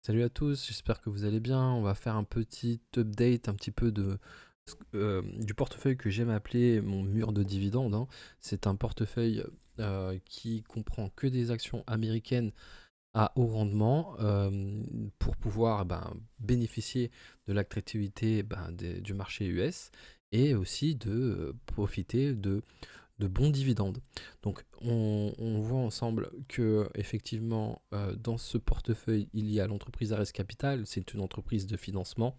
Salut à tous, j'espère que vous allez bien. On va faire un petit update un petit peu du portefeuille que j'aime appeler mon mur de dividendes, hein. C'est un portefeuille qui comprend que des actions américaines à haut rendement pour pouvoir bénéficier de l'attractivité du marché US et aussi de profiter de bons dividendes. Donc on voit ensemble que effectivement dans ce portefeuille il y a l'entreprise Ares Capital, c'est une entreprise de financement.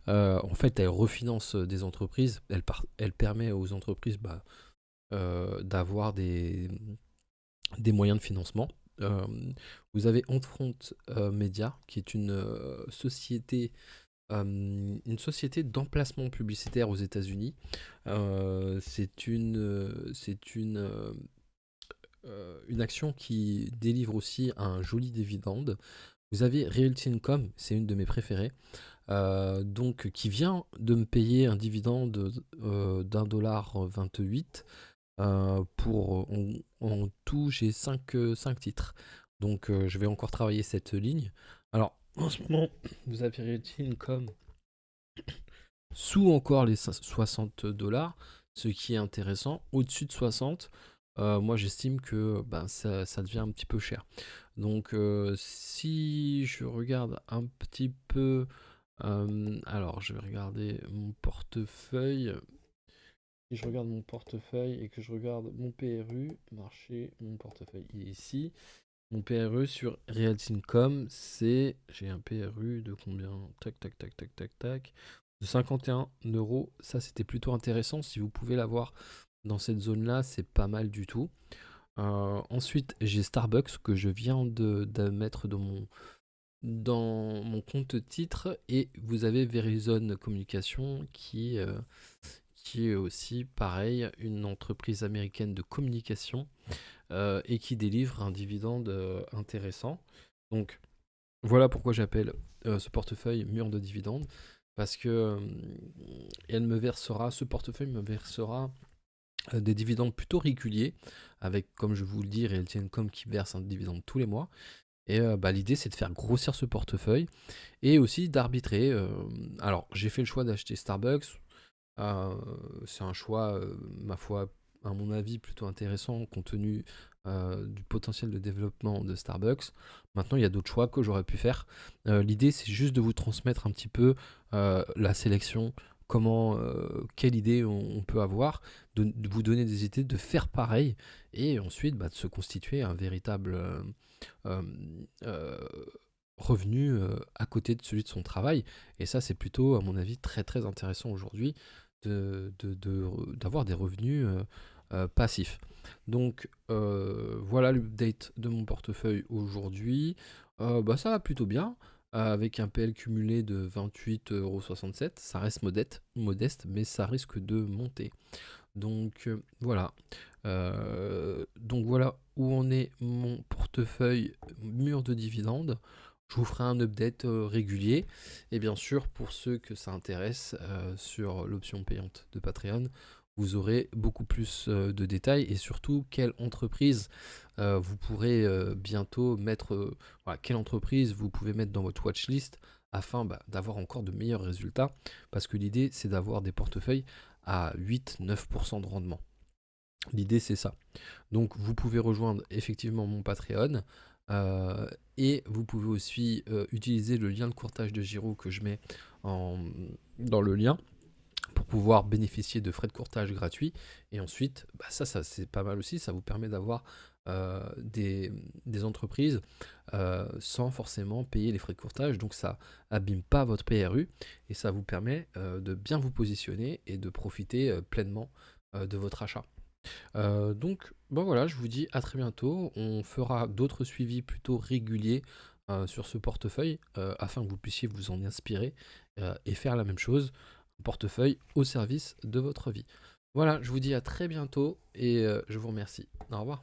En fait elle refinance des entreprises, elle permet aux entreprises d'avoir des moyens de financement. Euh, Vous avez Enfront Media qui est une société d'emplacement publicitaire aux États-Unis. C'est une action qui délivre aussi un joli dividende. Vous avez Realty Income, c'est une de mes préférées, donc qui vient de me payer un dividende d'1,28 $. En tout, j'ai 5 titres. Donc je vais encore travailler cette ligne. Alors, en ce moment, vous avez Realty Income sous encore les 60 $, ce qui est intéressant. Au-dessus de 60, moi j'estime que ça devient un petit peu cher. Donc si je regarde un petit peu, alors je vais regarder mon portefeuille. Si je regarde mon portefeuille et que je regarde mon PRU, marché, mon portefeuille il est ici. Mon PRU sur Realty Income, j'ai un PRU de combien? Tac, tac, tac, tac, tac, tac. De 51 €. Ça, c'était plutôt intéressant. Si vous pouvez l'avoir dans cette zone-là, c'est pas mal du tout. Ensuite, j'ai Starbucks que je viens de mettre dans mon compte titre. Et vous avez Verizon Communication qui est aussi, pareil, une entreprise américaine de communication et qui délivre un dividende intéressant. Donc voilà pourquoi j'appelle ce portefeuille mur de dividendes, parce que ce portefeuille me versera des dividendes plutôt réguliers, avec, comme je vous le dis, Realty Income qui verse un dividende tous les mois. Et l'idée, c'est de faire grossir ce portefeuille et aussi d'arbitrer. Alors, j'ai fait le choix d'acheter Starbucks. C'est un choix, ma foi, à mon avis, plutôt intéressant compte tenu du potentiel de développement de Starbucks. Maintenant, il y a d'autres choix que j'aurais pu faire. L'idée, c'est juste de vous transmettre un petit peu la sélection, quelle idée on peut avoir, de vous donner des idées, de faire pareil, et ensuite de se constituer un véritable euh, euh, revenu à côté de celui de son travail. Et ça, c'est plutôt, à mon avis, très très intéressant aujourd'hui d'avoir des revenus passifs. Donc voilà l'update de mon portefeuille aujourd'hui. Ça va plutôt bien. Avec un PL cumulé de 28,67 €, ça reste modeste, mais ça risque de monter. Donc voilà. Donc voilà où en est mon portefeuille mur de dividendes. Je vous ferai un update régulier. Et bien sûr, pour ceux que ça intéresse, sur l'option payante de Patreon, vous aurez beaucoup plus de détails et surtout quelle entreprise vous pourrez bientôt mettre, voilà, quelle entreprise vous pouvez mettre dans votre watchlist afin d'avoir encore de meilleurs résultats. Parce que l'idée, c'est d'avoir des portefeuilles à 8-9% de rendement. L'idée, c'est ça. Donc, vous pouvez rejoindre effectivement mon Patreon euh, et vous pouvez aussi utiliser le lien de courtage de Giro que je mets en- dans le lien pour pouvoir bénéficier de frais de courtage gratuits. Et ensuite, ça c'est pas mal aussi. Ça vous permet d'avoir des entreprises sans forcément payer les frais de courtage. Donc, ça abîme pas votre PRU et ça vous permet de bien vous positionner et de profiter pleinement de votre achat. Donc, voilà, je vous dis à très bientôt. On fera d'autres suivis plutôt réguliers sur ce portefeuille afin que vous puissiez vous en inspirer et faire la même chose. Un portefeuille au service de votre vie. Voilà, je vous dis à très bientôt et je vous remercie. Au revoir.